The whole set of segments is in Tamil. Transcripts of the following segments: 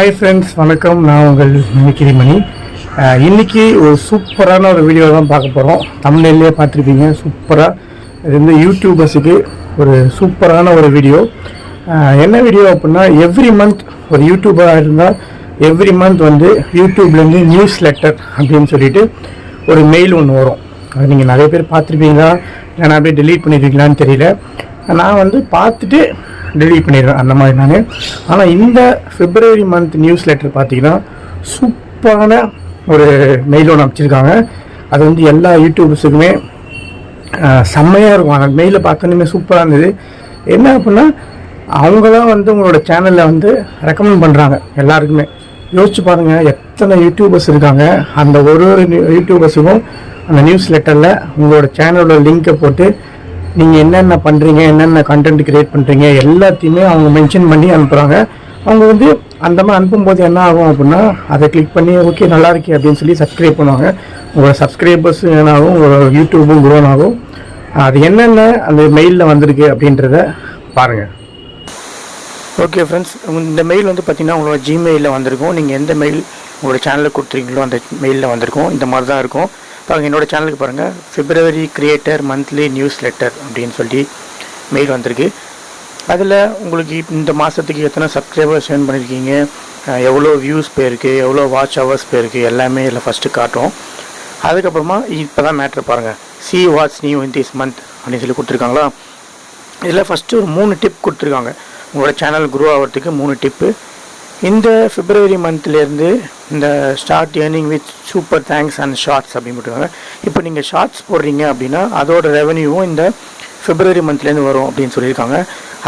ஹாய் ஃப்ரெண்ட்ஸ், வணக்கம். நான் உங்கள் மிக்கிரிமணி. இன்றைக்கி ஒரு சூப்பரான ஒரு வீடியோ தான் பார்க்க போகிறோம். தமிழ்லேயே பார்த்துருப்பீங்க. சூப்பராக இது வந்து யூடியூபர்ஸுக்கு ஒரு சூப்பரான ஒரு வீடியோ. என்ன வீடியோ அப்படின்னா, எவ்ரி மந்த் ஒரு யூடியூபராக இருந்தால் எவ்ரி மந்த் வந்து யூடியூப்லேருந்து நியூஸ் லெட்டர் அப்படின்னு சொல்லிட்டு ஒரு மெயில் ஒன்று வரும். அது நீங்கள் நிறைய பேர் பார்த்துருப்பீங்களா, நான் அப்படியே டெலீட் பண்ணியிருக்கீங்களான்னு தெரியல. நான் வந்து பார்த்துட்டு டெலீட் பண்ணிடுவேன் அந்த மாதிரி நான். ஆனால் இந்த பிப்ரவரி மந்த் நியூஸ் லெட்டர் பார்த்தீங்கன்னா சூப்பரான ஒரு மெயில் ஒன்று அமைச்சிருக்காங்க. அது வந்து எல்லா யூடியூபர்ஸுக்குமே செம்மையாக இருக்கும். அந்த மெயிலை பார்த்தோன்னே சூப்பராக இருந்தது. என்ன அப்படின்னா, அவங்க தான் வந்து உங்களோட சேனலில் வந்து ரெக்கமெண்ட் பண்ணுறாங்க எல்லாருக்குமே. யோசிச்சு பாருங்கள், எத்தனை யூடியூபர்ஸ் இருக்காங்க. அந்த ஒரு யூடியூபர்ஸுக்கும் அந்த நியூஸ் லெட்டரில் உங்களோட சேனலோட லிங்கை போட்டு நீங்கள் என்னென்ன பண்ணுறீங்க, என்னென்ன கண்டென்ட் க்ரியேட் பண்ணுறீங்க எல்லாத்தையுமே அவங்க மென்ஷன் பண்ணி அனுப்புகிறாங்க. அவங்க வந்து அந்த மாதிரி அனுப்பும்போது என்ன ஆகும் அப்படின்னா, அதை கிளிக் பண்ணி ஓகே நல்லா இருக்கே அப்படின்னு சொல்லி சப்ஸ்கிரைப் பண்ணுவாங்க. உங்களோட சப்ஸ்கிரைபர்ஸ் என்னாகும், உங்களோட யூடியூபும் க்ரோன் ஆகும். அது என்னென்ன அந்த மெயிலில் வந்திருக்கு அப்படின்றத பாருங்கள். ஓகே ஃப்ரெண்ட்ஸ், இந்த மெயில் வந்து பார்த்திங்கன்னா உங்களோட ஜிமெயிலில் வந்திருக்கும். நீங்கள் எந்த மெயில் உங்களோட சேனலில் கொடுத்துருக்கீங்களோ அந்த மெயிலில் வந்திருக்கும். இந்த மாதிரி தான் இருக்கும். பாருங்கள், என்னோடய சேனலுக்கு பாருங்கள், பிப்ரவரி கிரியேட்டர் மந்த்லி நியூஸ் லெட்டர் அப்படின்னு சொல்லி மெயில் வந்திருக்கு. அதில் உங்களுக்கு இந்த மாதத்துக்கு எத்தனை சப்ஸ்கிரைபர்ஸ் ஏர்ன் பண்ணியிருக்கீங்க, எவ்வளோ வியூஸ் போயிருக்கு, எவ்வளோ வாட்ச் ஹவர்ஸ் போயிருக்கு எல்லாமே இதில் ஃபஸ்ட்டு காட்டும். அதுக்கப்புறமா இப்போ தான் மேட்ரு பாருங்கள், see what's new in this month அப்படின்னு சொல்லி கொடுத்துருக்காங்களா. இதில் ஃபஸ்ட்டு ஒரு 3 டிப் கொடுத்துருக்காங்க. உங்களோட சேனல் க்ரோ ஆகிறதுக்கு 3 டிப்பு. இந்த பிப்ரவரி மந்த்லேருந்து இந்த start earning with super thanks and shorts அப்படின்னு போட்டுருக்காங்க. இப்போ நீங்கள் ஷார்ட்ஸ் போடுறீங்க அப்படின்னா அதோட ரெவன்யூவும் இந்த பிப்ரவரி மந்த்லேருந்து வரும் அப்படின்னு சொல்லியிருக்காங்க.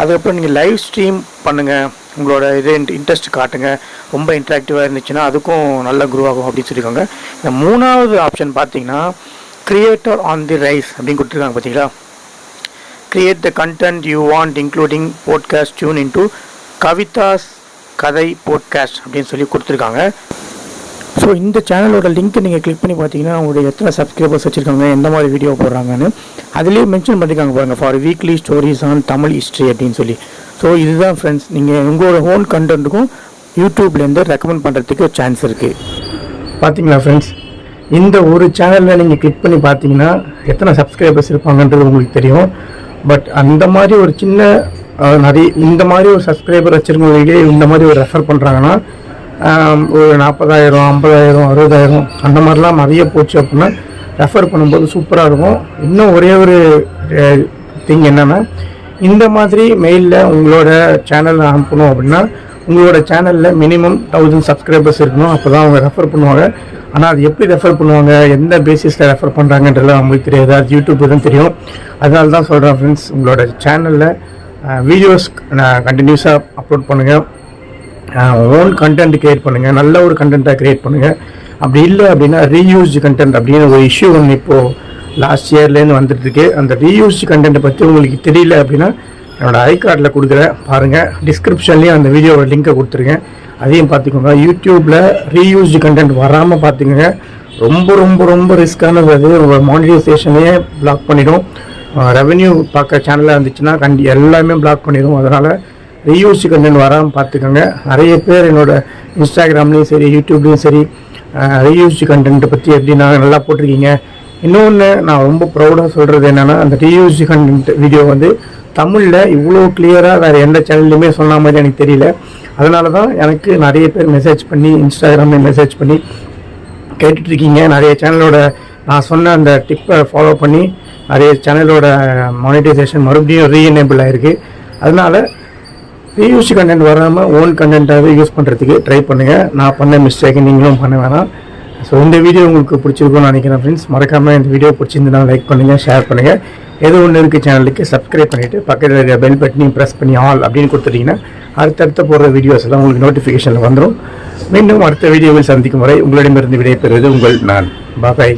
அதுக்கப்புறம் நீங்கள் லைவ் ஸ்ட்ரீம் பண்ணுங்கள், உங்களோட இது இன்ட்ரெஸ்ட் காட்டுங்க, ரொம்ப இன்ட்ராக்டிவாக இருந்துச்சுன்னா அதுக்கும் நல்லா க்ரோ ஆகும் அப்படின்னு சொல்லியிருக்காங்க. இந்த 3வது ஆப்ஷன் பார்த்தீங்கன்னா கிரியேட்டர் ஆன் தி ரைஸ் அப்படின்னு கொடுத்துருக்காங்க. பார்த்தீங்களா, create the content you want including podcast tune into Kavitha's Kathai podcast அப்படின்னு சொல்லி கொடுத்துருக்காங்க. ஸோ இந்த சேனலோட லிங்க் நீங்கள் கிளிக் பண்ணி பார்த்தீங்கன்னா அவங்களுடைய எத்தனை சப்ஸ்கிரைபர்ஸ் வச்சுருக்காங்க, எந்த மாதிரி வீடியோ போடுறாங்கன்னு அதுலேயே மென்ஷன் பண்ணியிருக்காங்க பாருங்கள். For weekly stories on Tamil history அப்படின்னு சொல்லி. ஸோ இதுதான் ஃப்ரெண்ட்ஸ், நீங்கள் உங்களோட ஓன் கண்டென்ட்டுக்கும் யூடியூப்லேருந்து ரெக்கமெண்ட் பண்ணுறதுக்கு ஒரு சான்ஸ் இருக்குது. பார்த்தீங்களா ஃப்ரெண்ட்ஸ், இந்த ஒரு சேனலில் நீங்கள் கிளிக் பண்ணி பார்த்தீங்கன்னா எத்தனை சப்ஸ்கிரைபர்ஸ் இருப்பாங்கன்றது உங்களுக்கு தெரியும். பட் அந்த மாதிரி ஒரு சின்ன நிறைய இந்த மாதிரி ஒரு சப்ஸ்கிரைபர் வச்சுருக்கவங்களே இந்த மாதிரி ஒரு ரெஃபர் பண்ணுறாங்கன்னா ஒரு 40,000, 50,000, 60,000 அந்த மாதிரிலாம் நிறைய போச்சு அப்படின்னா ரெஃபர் பண்ணும்போது சூப்பராக இருக்கும். இன்னும் ஒரே ஒரு திங் என்னென்னா, இந்த மாதிரி மெயிலில் உங்களோட சேனலில் அனுப்பணும் அப்படின்னா உங்களோட சேனலில் மினிமம் 1000 சப்ஸ்கிரைபர்ஸ் இருக்கணும். அப்போ தான் அவங்க ரெஃபர் பண்ணுவாங்க. ஆனால் அது எப்படி ரெஃபர் பண்ணுவாங்க, எந்த பேசிஸில் ரெஃபர் பண்ணுறாங்கன்றதுலாம் அவங்களுக்கு தெரியாது. அது யூடியூப் தான் தெரியும். அதனால தான் சொல்கிறேன் ஃப்ரெண்ட்ஸ், உங்களோட சேனலில் வீடியோஸ் கண்டினியூஸாக அப்லோட் பண்ணுங்கள். ஓன் கண்டென்ட் க்ரியேட் பண்ணுங்கள், நல்ல ஒரு கண்டென்ட்டாக க்ரியேட் பண்ணுங்கள். அப்படி இல்லை அப்படின்னா ரீயூஸ்டு கண்டென்ட் அப்படின்னு ஒரு இஷ்யூ ஒன்று இப்போது லாஸ்ட் இயர்லேருந்து வந்துட்டுருக்கு. அந்த ரீயூஸ்டு கண்டென்ட்டை பற்றி உங்களுக்கு தெரியல அப்படின்னா என்னோடய ஐ கார்டில் கொடுக்குறேன் பாருங்கள். டிஸ்கிரிப்ஷன்லேயும் அந்த வீடியோவோட லிங்கை கொடுத்துருக்கேன், அதையும் பார்த்துக்கோங்க. யூடியூப்பில் ரீயூஸ்டு கண்டென்ட் வராமல் பார்த்துக்கோங்க. ரொம்ப ரொம்ப ரொம்ப ரிஸ்க்கானது. அது உங்கள் மானிட்டைசேஷனையே பிளாக் பண்ணிடும். ரெவென்யூ பார்க்க சேனலாக இருந்துச்சுன்னா எல்லாமே பிளாக் பண்ணிடும். அதனால் ரீயூஸ்டு கண்டென்ட் வராமல் பார்த்துக்கோங்க. நிறைய பேர் என்னோடய இன்ஸ்டாகிராம்லேயும் சரி யூடியூப்லேயும் சரி ரீயூஸ்டு கண்டென்ட்டை பற்றி எப்படி நல்லா போட்டிருக்கீங்க. இன்னொன்று நான் ரொம்ப ப்ரௌடாக சொல்கிறது என்னென்னா, அந்த ரீயூஸ்டு கண்டென்ட் வீடியோ வந்து தமிழில் இவ்வளோ கிளியராக வேறு எந்த சேனல்லையுமே சொன்ன மாதிரி எனக்கு தெரியல. அதனால தான் எனக்கு நிறைய பேர் மெசேஜ் பண்ணி இன்ஸ்டாகிராமில் மெசேஜ் பண்ணி கேட்டுட்ருக்கீங்க. நிறைய சேனலோட நான் சொன்ன அந்த டிப்பை ஃபாலோ பண்ணி நிறைய சேனலோட மானிட்டைசேஷன் மறுபடியும் ரீஎனேபிள் ஆகிருக்கு. அதனால் ரீயூஸ்டு கண்டென்ட் வராமல் ஓன் கண்டென்ட்டாகவே யூஸ் பண்ணுறதுக்கு ட்ரை பண்ணுங்கள். நான் பண்ண மிஸ்டேக்கை நீங்களும் பண்ண வேணாம். ஸோ இந்த வீடியோ உங்களுக்கு பிடிச்சிருக்கும்னு நினைக்கிறேன் ஃப்ரெண்ட்ஸ். மறக்காமல் இந்த வீடியோ பிடிச்சிருந்தா லைக் பண்ணுங்கள், ஷேர் பண்ணுங்கள். ஏதோ ஒன்று இருக்குது சேனலுக்கு சப்ஸ்கிரைப் பண்ணிவிட்டு பக்கத்தில் இருக்கிற பெல் பட்டனையும் ப்ரெஸ் பண்ணி ஆல் அப்படின்னு கொடுத்துட்டிங்கன்னா அடுத்தடுத்த போடுற வீடியோஸ் எல்லாம் உங்களுக்கு நோட்டிஃபிகேஷனில் வந்துடும். மீண்டும் அடுத்த வீடியோவில் சந்திக்கும் வரை உங்களிடமிருந்து விடைபெறுவது உங்கள் நான். பாய்.